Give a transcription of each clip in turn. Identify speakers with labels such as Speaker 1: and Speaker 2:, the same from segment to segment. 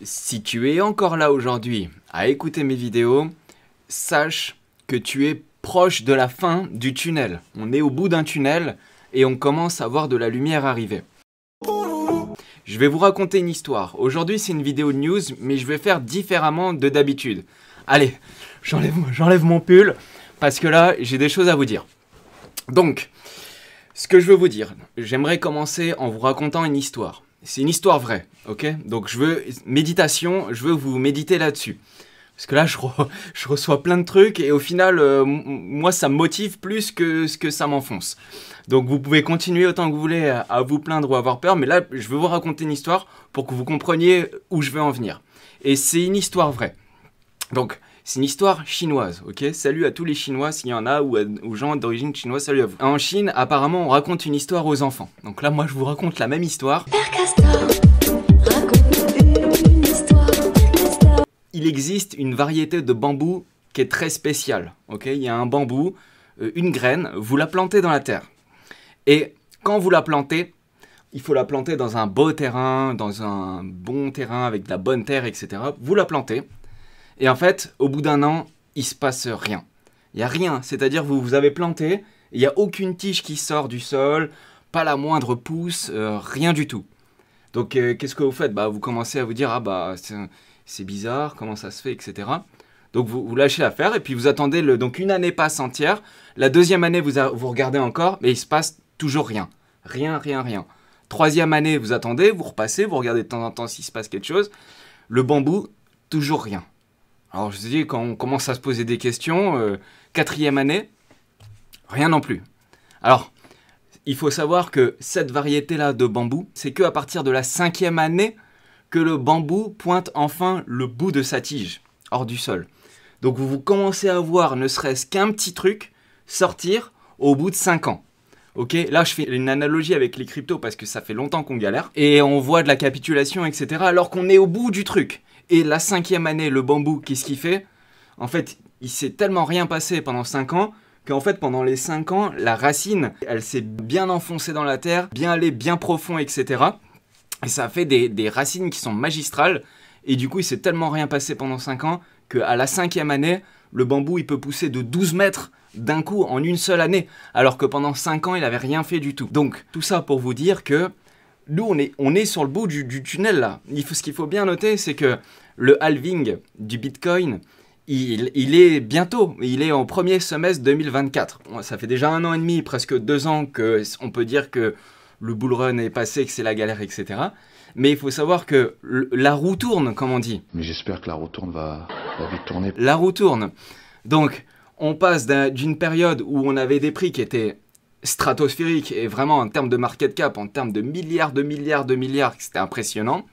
Speaker 1: Si tu es encore là aujourd'hui à écouter mes vidéos, sache que tu es proche de la fin du tunnel. On est au bout d'un tunnel et on commence à voir de la lumière arriver. Je vais vous raconter une histoire. Aujourd'hui, c'est une vidéo de news, mais je vais faire différemment de d'habitude. Allez, j'enlève mon pull parce que là, j'ai des choses à vous dire. Donc, ce que je veux vous dire, j'aimerais commencer en vous racontant une histoire. C'est une histoire vraie, ok? Donc, je veux vous méditer là-dessus. Parce que là, je reçois plein de trucs et au final, moi, ça me motive plus que ce que ça m'enfonce. Donc, vous pouvez continuer autant que vous voulez à vous plaindre ou avoir peur, mais là, je veux vous raconter une histoire pour que vous compreniez où je veux en venir. Et c'est une histoire vraie. Donc, c'est une histoire chinoise, ok? Salut à tous les Chinois, s'il y en a, ou aux gens d'origine chinoise, salut à vous. En Chine, apparemment, on raconte une histoire aux enfants. Donc là, moi, je vous raconte la même histoire.
Speaker 2: Père Castor, raconte une histoire. Père Castor.
Speaker 1: Il existe une variété de bambou qui est très spéciale, ok? Il y a un bambou, une graine, vous la plantez dans la terre. Et quand vous la plantez, il faut la planter dans un beau terrain, dans un bon terrain, avec de la bonne terre, etc. Vous la plantez. Et en fait, au bout d'un an, il se passe rien. Il n'y a rien, c'est-à-dire vous avez planté, il n'y a aucune tige qui sort du sol, pas la moindre pousse, rien du tout. Donc qu'est-ce que vous faites? Vous commencez à vous dire, ah bah c'est bizarre, comment ça se fait, etc. Donc vous lâchez l'affaire et puis vous attendez, donc une année passe entière, la deuxième année vous regardez encore, mais il se passe toujours rien. Rien. Troisième année, vous attendez, vous repassez, vous regardez de temps en temps s'il se passe quelque chose. Le bambou, toujours rien. Alors je vous dis, quand on commence à se poser des questions, quatrième année, rien non plus. Alors, il faut savoir que cette variété-là de bambou, c'est qu'à partir de la cinquième année que le bambou pointe enfin le bout de sa tige hors du sol. Donc vous commencez à voir ne serait-ce qu'un petit truc sortir au bout de 5 ans. Ok, là je fais une analogie avec les cryptos parce que ça fait longtemps qu'on galère. Et on voit de la capitulation, etc. alors qu'on est au bout du truc. Et la cinquième année, le bambou, qu'est-ce qu'il fait? En fait, il s'est tellement rien passé pendant 5 ans qu'en fait, pendant les 5 ans, la racine, elle s'est bien enfoncée dans la terre, bien allée bien profond, etc. Et ça a fait des racines qui sont magistrales. Et du coup, il s'est tellement rien passé pendant 5 ans qu'à la cinquième année, le bambou, il peut pousser de 12 mètres d'un coup en une seule année. Alors que pendant 5 ans, il n'avait rien fait du tout. Donc, tout ça pour vous dire que nous, on est sur le bout du tunnel là. Ce qu'il faut bien noter, c'est que le halving du Bitcoin, il est bientôt. Il est au premier semestre 2024. Ça fait déjà 1 an et demi, presque 2 ans qu'on peut dire que le bull run est passé, que c'est la galère, etc. Mais il faut savoir que la roue tourne, comme on dit.
Speaker 3: Mais j'espère que la roue tourne va vite tourner.
Speaker 1: La roue tourne. Donc, on passe d'une période où on avait des prix qui étaient stratosphérique et vraiment en termes de market cap, en termes de milliards, c'était impressionnant,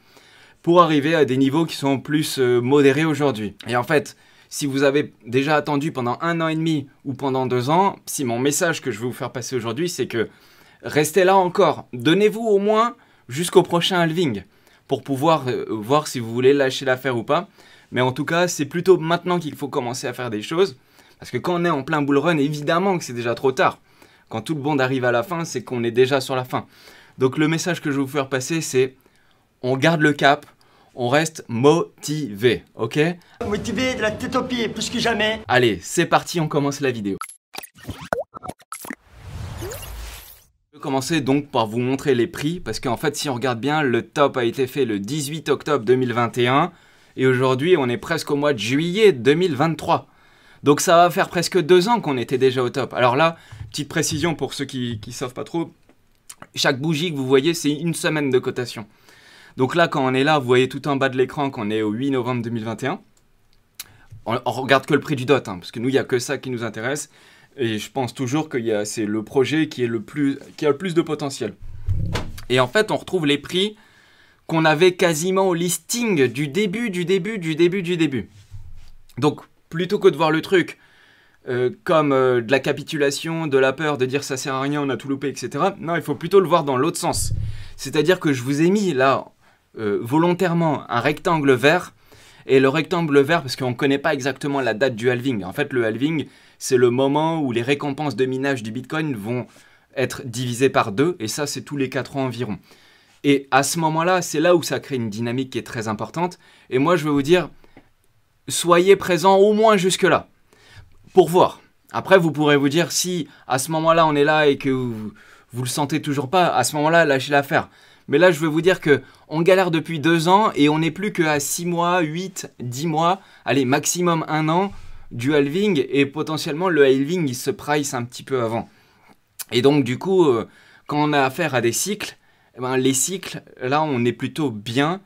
Speaker 1: pour arriver à des niveaux qui sont plus modérés aujourd'hui. Et en fait, si vous avez déjà attendu pendant 1 an et demi ou pendant 2 ans, si mon message que je vais vous faire passer aujourd'hui, c'est que restez là encore, donnez-vous au moins jusqu'au prochain halving pour pouvoir voir si vous voulez lâcher l'affaire ou pas. Mais en tout cas, c'est plutôt maintenant qu'il faut commencer à faire des choses, parce que quand on est en plein bull run, évidemment que c'est déjà trop tard. Quand tout le monde arrive à la fin, c'est qu'on est déjà sur la fin. Donc le message que je vais vous faire passer, c'est on garde le cap, on reste motivé, ok?
Speaker 4: Motivé de la tête aux pieds, plus que jamais.
Speaker 1: Allez, c'est parti, on commence la vidéo. Je vais commencer donc par vous montrer les prix, parce qu'en fait, si on regarde bien, le top a été fait le 18 octobre 2021, et aujourd'hui, on est presque au mois de juillet 2023. Donc ça va faire presque 2 ans qu'on était déjà au top. Alors là, petite précision pour ceux qui ne savent pas trop, chaque bougie que vous voyez, c'est 1 semaine de cotation. Donc là, quand on est là, vous voyez tout en bas de l'écran qu'on est au 8 novembre 2021. On regarde que le prix du DOT, hein, parce que nous, il n'y a que ça qui nous intéresse. Et je pense toujours que c'est le projet qui a le plus de potentiel. Et en fait, on retrouve les prix qu'on avait quasiment au listing du début. Donc, plutôt que de voir le truc comme de la capitulation, de la peur, de dire ça sert à rien, on a tout loupé, etc. Non, il faut plutôt le voir dans l'autre sens. C'est-à-dire que je vous ai mis là, volontairement, un rectangle vert. Et le rectangle vert, parce qu'on ne connaît pas exactement la date du halving. En fait, le halving, c'est le moment où les récompenses de minage du Bitcoin vont être divisées par 2. Et ça, c'est tous les 4 ans environ. Et à ce moment-là, c'est là où ça crée une dynamique qui est très importante. Et moi, je vais vous dire, soyez présents au moins jusque-là, pour voir. Après, vous pourrez vous dire, si à ce moment-là, on est là et que vous le sentez toujours pas, à ce moment-là, lâchez l'affaire. Mais là, je veux vous dire que on galère depuis 2 ans et on n'est plus qu'à 6 mois, 8, 10 mois, allez, maximum 1 an du halving. Et potentiellement, le halving, il se price un petit peu avant. Et donc, du coup, quand on a affaire à des cycles, eh ben, les cycles, là, on est plutôt bien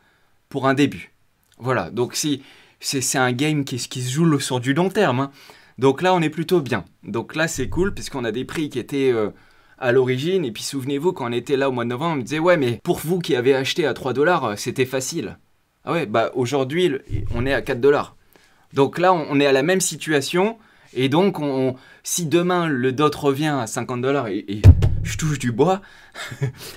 Speaker 1: pour un début. Voilà, donc si c'est un game qui se joue sur du long terme, hein. Donc là, on est plutôt bien. Donc là, c'est cool, puisqu'on a des prix qui étaient à l'origine. Et puis, souvenez-vous, quand on était là au mois de novembre, on me disait, ouais, mais pour vous qui avez acheté à 3 $, c'était facile. Ah ouais, bah aujourd'hui, on est à 4 $. Donc là, on est à la même situation. Et donc, si demain, le DOT revient à 50 $, et je touche du bois,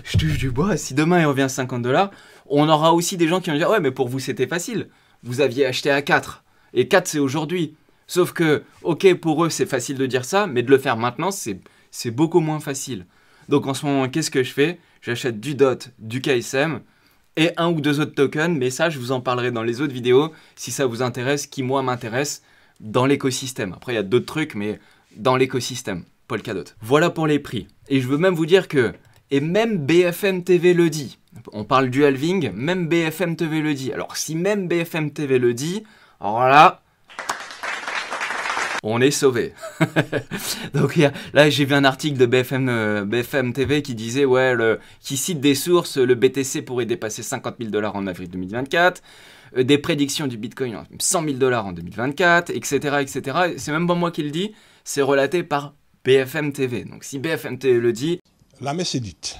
Speaker 1: je touche du bois, si demain, il revient à 50 $, on aura aussi des gens qui vont dire, ouais, mais pour vous, c'était facile. Vous aviez acheté à 4. Et 4, c'est aujourd'hui. Sauf que, ok, pour eux, c'est facile de dire ça, mais de le faire maintenant, c'est beaucoup moins facile. Donc en ce moment, qu'est-ce que je fais? J'achète du DOT, du KSM et 1 ou 2 autres tokens, mais ça, je vous en parlerai dans les autres vidéos, si ça vous intéresse, qui moi m'intéresse dans l'écosystème. Après, il y a d'autres trucs, mais dans l'écosystème, Polkadot. Voilà pour les prix. Et je veux même vous dire que, et même BFM TV le dit, on parle du halving, même BFM TV le dit. Alors si même BFM TV le dit, alors là, on est sauvé. Donc là, j'ai vu un article de BFM TV qui disait, ouais, qui cite des sources, le BTC pourrait dépasser 50 000 $ en avril 2024, des prédictions du Bitcoin, 100 000 $ en 2024, etc., etc. C'est même pas moi qui le dis, c'est relaté par BFM TV. Donc si BFM TV le dit,
Speaker 5: la messe est dite.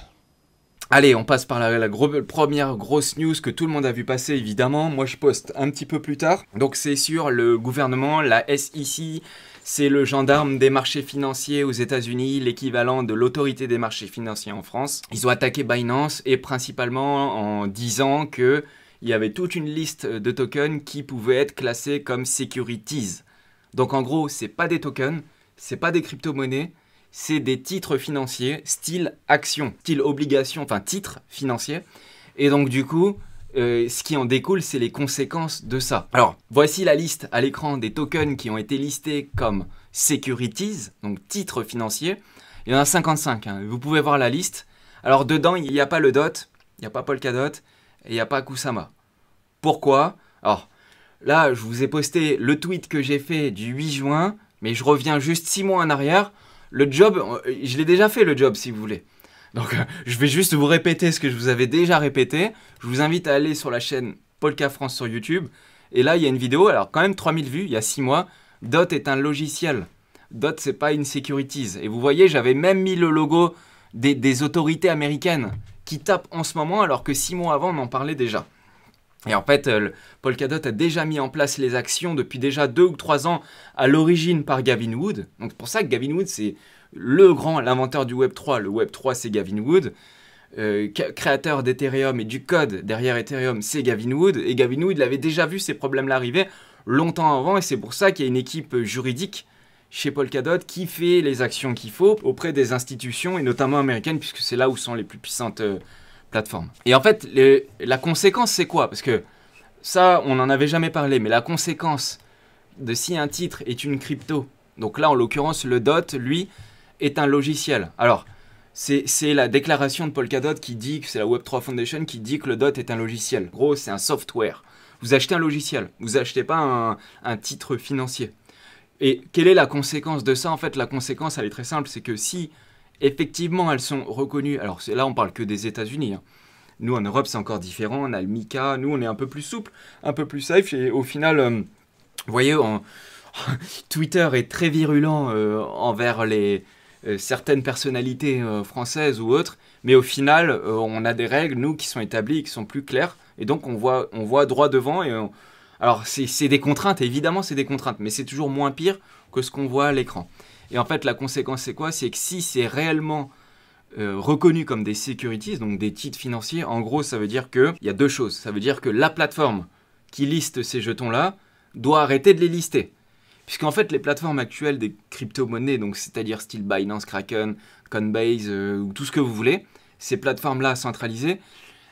Speaker 1: Allez, on passe par la première grosse news que tout le monde a vu passer, évidemment. Moi, je poste un petit peu plus tard. Donc, c'est sur le gouvernement, la SEC, c'est le gendarme des marchés financiers aux États-Unis, l'équivalent de l'autorité des marchés financiers en France. Ils ont attaqué Binance et principalement en disant qu'il y avait toute une liste de tokens qui pouvaient être classés comme securities. Donc, en gros, c'est pas des tokens, c'est pas des crypto-monnaies. C'est des titres financiers, style action, style obligation, enfin titres financiers. Et donc du coup, ce qui en découle, c'est les conséquences de ça. Alors, voici la liste à l'écran des tokens qui ont été listés comme securities, donc titres financiers. Il y en a 55, hein. Vous pouvez voir la liste. Alors dedans, il n'y a pas le DOT, il n'y a pas Polkadot, et il n'y a pas Kusama. Pourquoi? Alors, là, je vous ai posté le tweet que j'ai fait du 8 juin, mais je reviens juste 6 mois en arrière. Le job, je l'ai déjà fait le job si vous voulez. Donc je vais juste vous répéter ce que je vous avais déjà répété. Je vous invite à aller sur la chaîne Polka France sur YouTube. Et là, il y a une vidéo, alors quand même 3000 vues, il y a 6 mois. DOT est un logiciel. DOT, c'est pas une securities. Et vous voyez, j'avais même mis le logo des autorités américaines qui tapent en ce moment, alors que 6 mois avant, on en parlait déjà. Et en fait, Polkadot a déjà mis en place les actions depuis déjà 2 ou 3 ans à l'origine par Gavin Wood. Donc c'est pour ça que Gavin Wood, c'est l'inventeur du Web3. Le Web3, c'est Gavin Wood. Créateur d'Ethereum et du code derrière Ethereum, c'est Gavin Wood. Et Gavin Wood, il avait déjà vu ces problèmes-là arriver longtemps avant. Et c'est pour ça qu'il y a une équipe juridique chez Polkadot qui fait les actions qu'il faut auprès des institutions, et notamment américaines, puisque c'est là où sont les plus puissantes plateforme. Et en fait, la conséquence, c'est quoi? Parce que ça, on n'en avait jamais parlé, mais la conséquence de si un titre est une crypto, donc là, en l'occurrence, le DOT, lui, est un logiciel. Alors, c'est la déclaration de Polkadot qui dit que c'est la Web3 Foundation qui dit que le DOT est un logiciel. En gros, c'est un software. Vous achetez un logiciel, vous achetez pas un titre financier. Et quelle est la conséquence de ça? En fait, la conséquence, elle est très simple, c'est que si effectivement, elles sont reconnues. Alors là, on parle que des États-Unis, hein. Nous, en Europe, c'est encore différent. On a le MiCA. Nous, on est un peu plus souple, un peu plus safe. Et au final, vous voyez, Twitter est très virulent envers certaines personnalités françaises ou autres. Mais au final, on a des règles, nous, qui sont établies et qui sont plus claires. Et donc, on voit droit devant. Alors, c'est des contraintes. Évidemment, c'est des contraintes. Mais c'est toujours moins pire que ce qu'on voit à l'écran. Et en fait, la conséquence, c'est quoi? C'est que si c'est réellement reconnu comme des securities, donc des titres financiers, en gros, ça veut dire qu'il y a 2 choses. Ça veut dire que la plateforme qui liste ces jetons-là doit arrêter de les lister. Puisqu'en fait, les plateformes actuelles des crypto-monnaies, donc c'est-à-dire style Binance, Kraken, Coinbase, ou tout ce que vous voulez, ces plateformes-là centralisées,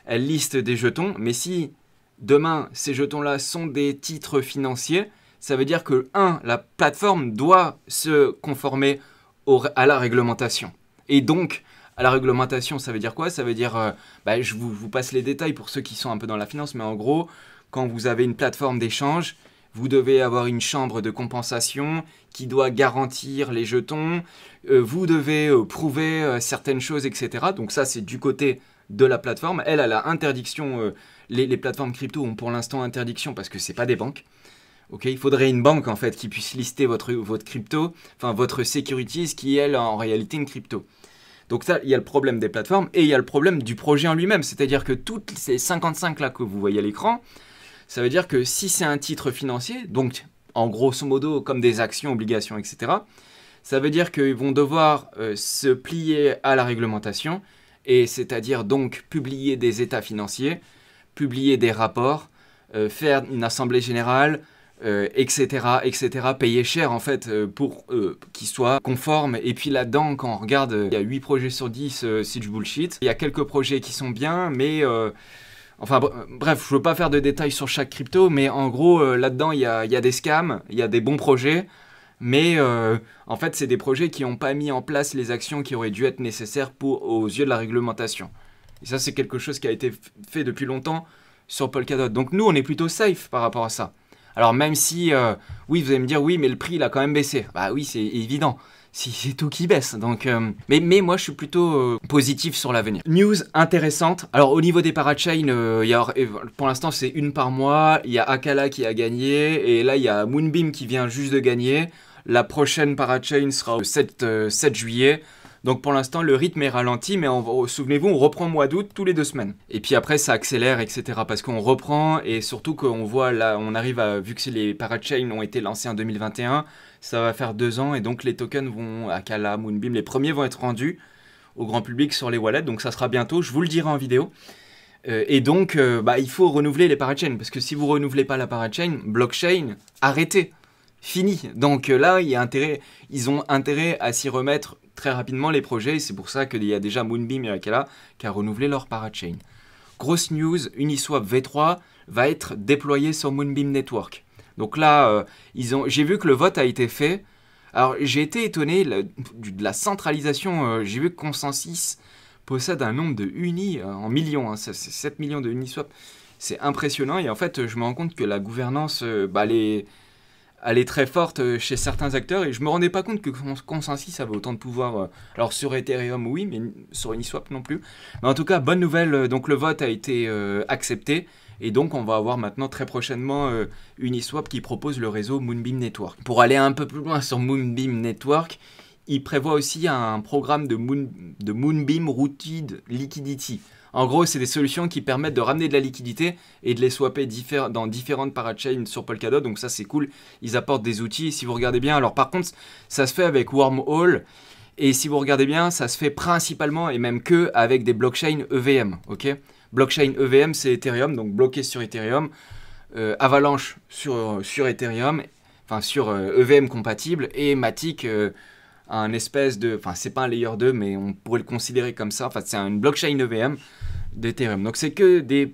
Speaker 1: elle liste des jetons, mais si demain ces jetons-là sont des titres financiers, ça veut dire que, la plateforme doit se conformer à la réglementation. Et donc, à la réglementation, ça veut dire quoi? Ça veut dire, je vous passe les détails pour ceux qui sont un peu dans la finance, mais en gros, quand vous avez une plateforme d'échange, vous devez avoir une chambre de compensation qui doit garantir les jetons, vous devez prouver certaines choses, etc. Donc ça, c'est du côté de la plateforme. Elle a l'interdiction, les plateformes crypto ont pour l'instant interdiction parce que c'est pas des banques. Okay, il faudrait une banque en fait qui puisse lister votre crypto, enfin votre securities qui est en réalité une crypto. Donc ça, il y a le problème des plateformes et il y a le problème du projet en lui-même. C'est-à-dire que toutes ces 55 là que vous voyez à l'écran, ça veut dire que si c'est un titre financier, donc en grosso modo comme des actions, obligations, etc., ça veut dire qu'ils vont devoir se plier à la réglementation et c'est-à-dire donc publier des états financiers, publier des rapports, faire une assemblée générale, etc., payer cher en fait pour qu'ils soient conformes. Et puis là-dedans, quand on regarde, il y a 8 projets sur 10, c'est du bullshit. Il y a quelques projets qui sont bien, mais... bref, je veux pas faire de détails sur chaque crypto, mais en gros, là-dedans, il y a des scams, il y a des bons projets, mais en fait, c'est des projets qui n'ont pas mis en place les actions qui auraient dû être nécessaires aux yeux de la réglementation. Et ça, c'est quelque chose qui a été fait depuis longtemps sur Polkadot. Donc nous, on est plutôt safe par rapport à ça. Alors même si, oui, vous allez me dire, oui, mais le prix, il a quand même baissé. Bah oui, c'est évident. C'est tout qui baisse. Donc, mais moi, je suis plutôt positif sur l'avenir. News intéressante. Alors, au niveau des parachains, pour l'instant, c'est une par mois. Il y a Akala qui a gagné. Et là, il y a Moonbeam qui vient juste de gagner. La prochaine parachain sera le 7 juillet. Donc pour l'instant, le rythme est ralenti, mais souvenez-vous, on reprend le mois d'août tous les 2 semaines. Et puis après, ça accélère, etc. Parce qu'on reprend, et surtout qu'on voit là, on arrive à, vu que les parachains ont été lancés en 2021, ça va faire 2 ans, et donc les tokens vont, Akala, Moonbeam, les premiers vont être rendus au grand public sur les wallets, donc ça sera bientôt, je vous le dirai en vidéo. Et donc, il faut renouveler les parachains, parce que si vous renouvelez pas la parachain, blockchain, arrêtez, fini. Donc là, ils ont intérêt à s'y remettre très rapidement les projets, et c'est pour ça qu'il y a déjà Moonbeam et Akala qui a renouvelé leur parachain. Grosse news, Uniswap V3 va être déployé sur Moonbeam Network. Donc là, j'ai vu que le vote a été fait. Alors j'ai été étonné de la centralisation. J'ai vu que Consensus possède un nombre de unis en millions. C'est 7 millions de Uniswap. C'est impressionnant. Et en fait, je me rends compte que la gouvernance, elle est très forte chez certains acteurs. Et je me rendais pas compte que Consensus avait autant de pouvoir. Alors sur Ethereum, oui, mais sur Uniswap non plus. Mais en tout cas, bonne nouvelle. Donc le vote a été accepté. Et donc, on va avoir maintenant très prochainement Uniswap qui propose le réseau Moonbeam Network. Pour aller un peu plus loin sur Moonbeam Network, il prévoit aussi un programme de Moonbeam Routed Liquidity. En gros, c'est des solutions qui permettent de ramener de la liquidité et de les swapper dans différentes parachains sur Polkadot. Donc ça, c'est cool. Ils apportent des outils. Et si vous regardez bien, alors par contre, ça se fait avec Wormhole. Et si vous regardez bien, ça se fait principalement et même que avec des blockchains EVM. Ok ? Blockchain EVM, c'est Ethereum, donc bloqué sur Ethereum. Avalanche sur Ethereum, enfin sur EVM compatible. Et Matic, un espèce de... Enfin, c'est pas un layer 2, mais on pourrait le considérer comme ça. Enfin, c'est une blockchain EVM d'Ethereum. Donc, c'est que des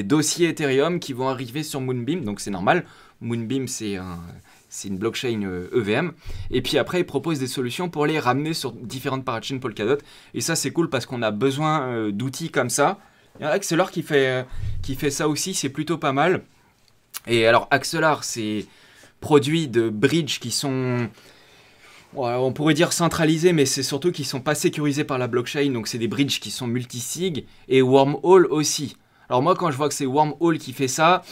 Speaker 1: dossiers Ethereum qui vont arriver sur Moonbeam. Donc, c'est normal. Moonbeam, c'est une blockchain EVM. Et puis après, ils proposent des solutions pour les ramener sur différentes parachains Polkadot. Et ça, c'est cool parce qu'on a besoin d'outils comme ça. Il y a Axelar qui fait ça aussi, c'est plutôt pas mal. Et alors Axelar, c'est produit de bridges qui sont, on pourrait dire centralisés, mais c'est surtout qu'ils ne sont pas sécurisés par la blockchain. Donc c'est des bridges qui sont multisig et Wormhole aussi. Alors moi, quand je vois que c'est Wormhole qui fait ça,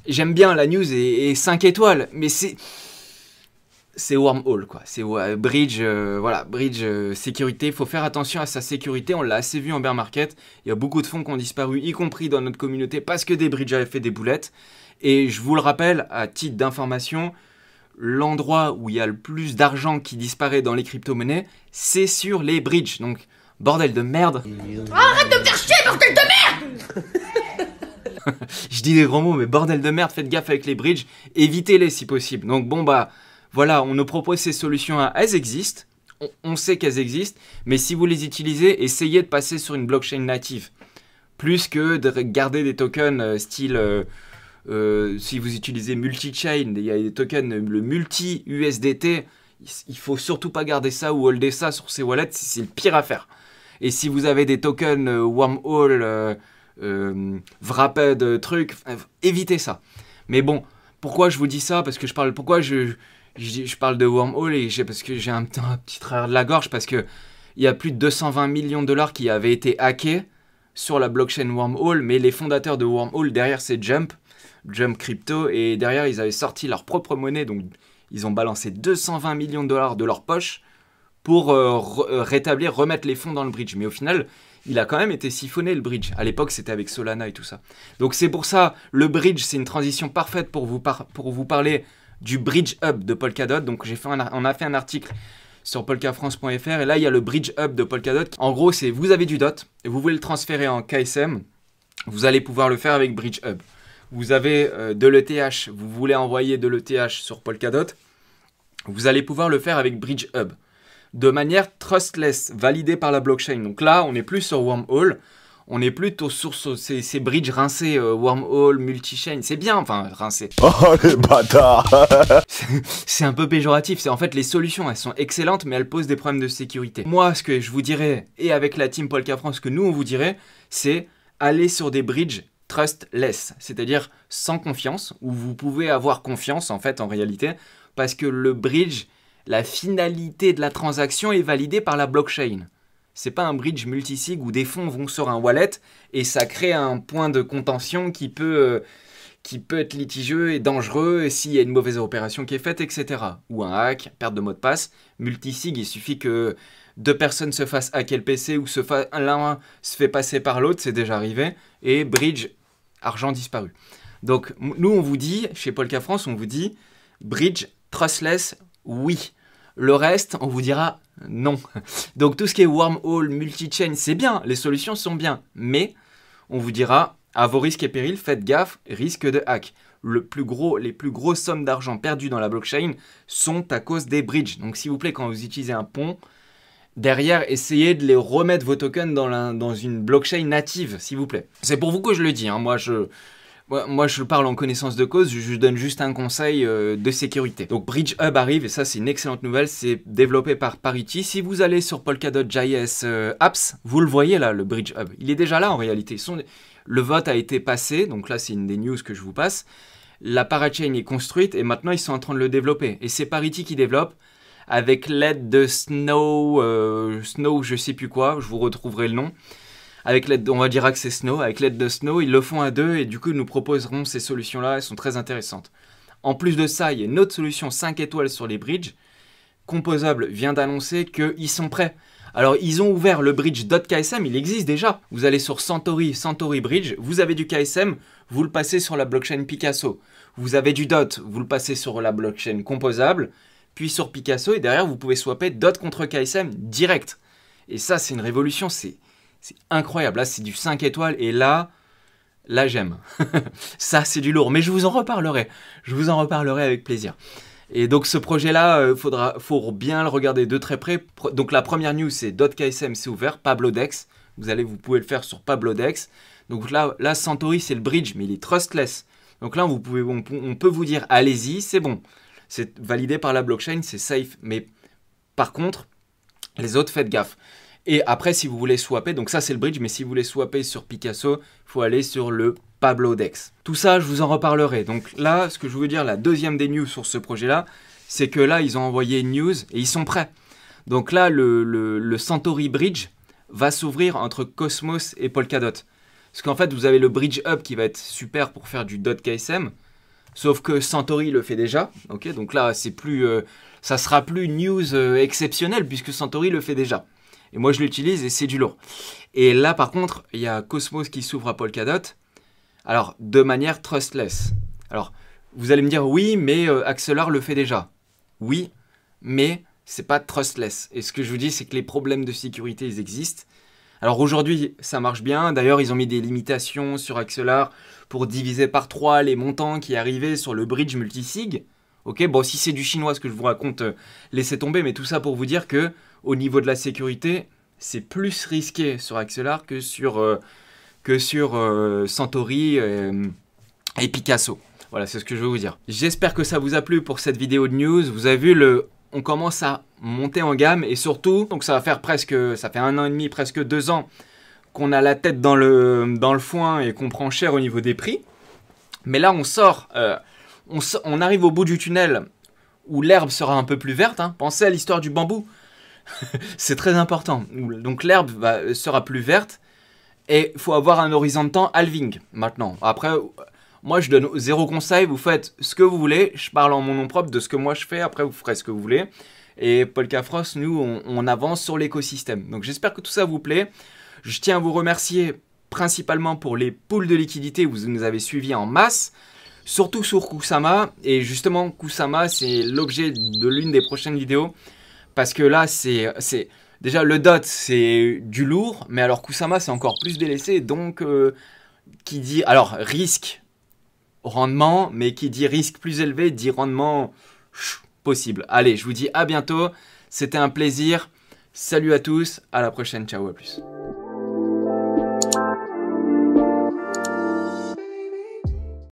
Speaker 1: j'aime bien, la news est 5 étoiles, mais c'est Wormhole, quoi. C'est bridge, bridge sécurité. Il faut faire attention à sa sécurité. On l'a assez vu en bear market. Il y a beaucoup de fonds qui ont disparu, y compris dans notre communauté, parce que des bridges avaient fait des boulettes. Et je vous le rappelle, à titre d'information, l'endroit où il y a le plus d'argent qui disparaît dans les crypto-monnaies, c'est sur les bridges. Donc, bordel de merde.
Speaker 5: Arrête de me faire chier, bordel de merde!
Speaker 1: Je dis des grands mots, mais bordel de merde, faites gaffe avec les bridges. Évitez-les si possible. Donc, bon, voilà, on nous propose ces solutions-là, elles existent, on sait qu'elles existent, mais si vous les utilisez, essayez de passer sur une blockchain native. plus que de garder des tokens style... si vous utilisez multi-chain, il y a des tokens, le multi-USDT, il faut surtout pas garder ça ou holder ça sur ses wallets, c'est le pire à faire. Et si vous avez des tokens wormhole, wrapped, trucs, évitez ça. Mais bon, pourquoi je vous dis ça? Parce que pourquoi je parle de wormhole parce que j'ai un petit travers de la gorge, parce que il y a plus de 220 millions de dollars qui avaient été hackés sur la blockchain wormhole, mais les fondateurs de wormhole, derrière c'est Jump Crypto, et derrière ils avaient sorti leur propre monnaie, donc ils ont balancé 220 millions de dollars de leur poche pour remettre les fonds dans le bridge. Mais au final, il a quand même été siphonné le bridge. À l'époque, c'était avec Solana et tout ça. Donc c'est pour ça, le bridge, c'est une transition parfaite pour vous parler du Bridge Hub de Polkadot. Donc on a fait un article sur polkafrance.fr, et là il y a le Bridge Hub de Polkadot. En gros, c'est vous avez du DOT et vous voulez le transférer en KSM, vous allez pouvoir le faire avec Bridge Hub. Vous avez de l'ETH, vous voulez envoyer de l'ETH sur Polkadot, vous allez pouvoir le faire avec Bridge Hub, de manière trustless, validée par la blockchain. Donc là, on n'est plus sur Wormhole, on n'est plus sur ces bridges rincés, Wormhole, multi-chain, c'est bien, enfin, rincés.
Speaker 6: Oh les bâtards.
Speaker 1: C'est un peu péjoratif, en fait les solutions, elles sont excellentes, mais elles posent des problèmes de sécurité. Moi, ce que je vous dirais, et avec la team Polka France, ce que nous on vous dirait, c'est aller sur des bridges trustless, c'est-à-dire sans confiance, où vous pouvez avoir confiance en fait en réalité, parce que le bridge, la finalité de la transaction est validée par la blockchain. C'est pas un bridge multisig où des fonds vont sur un wallet et ça crée un point de contention qui peut être litigieux et dangereux s'il y a une mauvaise opération qui est faite, etc. Ou un hack, perte de mot de passe. Multisig, il suffit que deux personnes se fassent hacker le PC ou l'un se fait passer par l'autre, c'est déjà arrivé. Et bridge, argent disparu. Donc nous on vous dit, chez Polka France, on vous dit bridge trustless, oui. Le reste, on vous dira non. Donc tout ce qui est wormhole, multi-chain, c'est bien, les solutions sont bien. Mais on vous dira, à vos risques et périls, faites gaffe, risque de hack. Les plus grosses sommes d'argent perdues dans la blockchain sont à cause des bridges. Donc s'il vous plaît, quand vous utilisez un pont, derrière, essayez de les remettre vos tokens dans une blockchain native, s'il vous plaît. C'est pour vous que je le dis, hein. Moi, je parle en connaissance de cause, je donne juste un conseil de sécurité. Donc Bridge Hub arrive, et ça c'est une excellente nouvelle, c'est développé par Parity. Si vous allez sur Polkadot.js Apps, vous le voyez là, le Bridge Hub. Il est déjà là en réalité. Le vote a été passé, donc là c'est une des news que je vous passe. La parachain est construite et maintenant ils sont en train de le développer. Et c'est Parity qui développe, avec l'aide de Snow je sais plus quoi, je vous retrouverai le nom. Avec l'aide, on va dire que c'est Snow, avec l'aide de Snow, ils le font à deux et du coup ils nous proposeront ces solutions-là, elles sont très intéressantes. En plus de ça, il y a une autre solution 5 étoiles sur les bridges. Composable vient d'annoncer qu'ils sont prêts. Alors ils ont ouvert le bridge .ksm, il existe déjà. Vous allez sur Santori Bridge, vous avez du KSM, vous le passez sur la blockchain Picasso. Vous avez du DOT, vous le passez sur la blockchain Composable, puis sur Picasso, et derrière vous pouvez swapper DOT contre KSM direct. Et ça c'est une révolution, c'est incroyable. Là c'est du 5 étoiles et là j'aime. Ça c'est du lourd, mais je vous en reparlerai. Je vous en reparlerai avec plaisir. Et donc ce projet-là, faut bien le regarder de très près. Donc la première news c'est .ksm, c'est ouvert, Pablodex. Vous pouvez le faire sur Pablodex. Donc là Santori c'est le bridge, mais il est trustless. Donc là on peut vous dire allez-y, c'est bon. C'est validé par la blockchain, c'est safe. Mais par contre, les autres faites gaffe. Et après si vous voulez swapper, donc ça c'est le bridge, mais si vous voulez swapper sur Picasso, il faut aller sur le Pablodex. Tout ça, je vous en reparlerai. Donc là, ce que je veux dire, la deuxième des news sur ce projet-là, c'est que là, ils ont envoyé une news et ils sont prêts. Donc là, le Santori Bridge va s'ouvrir entre Cosmos et Polkadot. Parce qu'en fait, vous avez le Bridge Hub qui va être super pour faire du .ksm, sauf que Santori le fait déjà. Okay, donc là, c'est plus, ça sera plus une news exceptionnelle puisque Santori le fait déjà. Et moi, je l'utilise et c'est du lourd. Et là, par contre, il y a Cosmos qui s'ouvre à Polkadot. Alors, de manière trustless. Alors, vous allez me dire, oui, mais Axelar le fait déjà. Oui, mais c'est pas trustless. Et ce que je vous dis, c'est que les problèmes de sécurité, ils existent. Alors aujourd'hui, ça marche bien. D'ailleurs, ils ont mis des limitations sur Axelar pour diviser par 3 les montants qui arrivaient sur le bridge multisig. Ok, bon, si c'est du chinois, ce que je vous raconte, laissez tomber. Mais tout ça pour vous dire que au niveau de la sécurité, c'est plus risqué sur Axelar que sur que sur Centauri et Picasso. Voilà, c'est ce que je veux vous dire. J'espère que ça vous a plu pour cette vidéo de news. Vous avez vu, on commence à monter en gamme et surtout, donc ça fait 1 an et demi, presque 2 ans qu'on a la tête dans le foin et qu'on prend cher au niveau des prix. Mais là, on arrive au bout du tunnel où l'herbe sera un peu plus verte. Hein. Pensez à l'histoire du bambou. C'est très important. Donc l'herbe sera plus verte et il faut avoir un horizon de temps halving maintenant. Après, moi je donne 0 conseil, vous faites ce que vous voulez. Je parle en mon nom propre de ce que moi je fais, après vous ferez ce que vous voulez. Et Polka Frost, nous, on avance sur l'écosystème. Donc j'espère que tout ça vous plaît. Je tiens à vous remercier principalement pour les pools de liquidité, vous nous avez suivis en masse. Surtout sur Kusama. Et justement, Kusama, c'est l'objet de l'une des prochaines vidéos. Parce que là, c'est déjà le DOT, c'est du lourd. Mais alors Kusama, c'est encore plus délaissé. Donc, qui dit... Alors, risque, rendement. Mais qui dit risque plus élevé, dit rendement possible. Allez, je vous dis à bientôt. C'était un plaisir. Salut à tous. À la prochaine. Ciao, à plus.